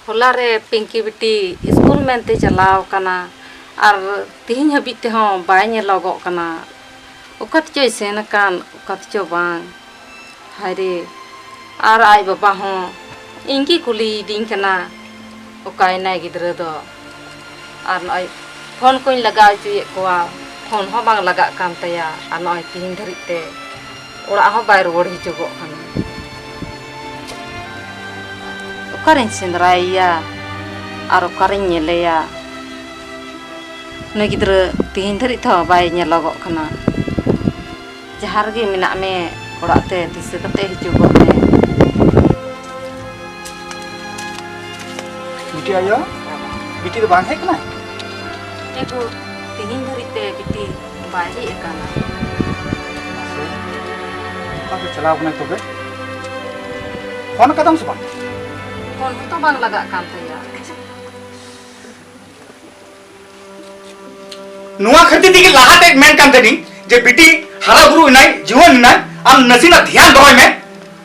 होला रे पिंकी बिटी स्कूल मेनते चलाव कना और तिहिन हबित ते हों बाय नेलोगो कना उकत चो सेन कान उकत चो बांग हरे और आई बाबा हों इंगी कुली डिंग कना उकाय ना गिद्र दो और नय फोन कोइन लगाव चुये कोआ फोन हो बांग लगा कान तया और नय तिहिन धरिते ओड़ा हो बाय रुवाड़ हिजुगो कना उकारिन सेंद्राया और उकारिन नेलेया नय गिद्र तिहिन धरि थो बाय नेलोगो कना जहार गे मेना मे ओड़ा ते दिसे कते हिजुगो मे बिटी आयो बिटी तो बांग है कना एको तिहिन धरि ते बिटी बाय ही एकाना का चलाव कना तबे फोन कदम से बांग फोन तो बांग लगा कान तया नुआ खती दिगे लाहाते मेन कान तनी जे बिटी हारा गुरु नाय जीवन नाय आम नसीना ध्यान दोय में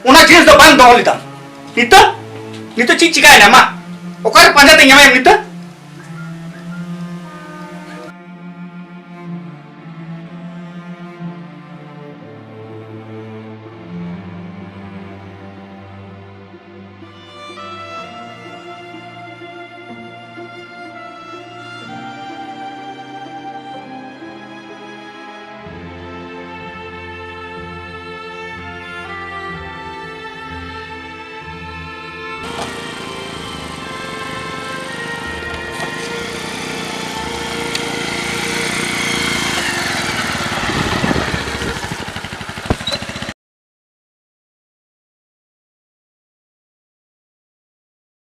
उना चीज दो बांग दो लिता नित ची चिकाय ना मा ओकर पंजा ते ᱧᱟᱢᱮ नित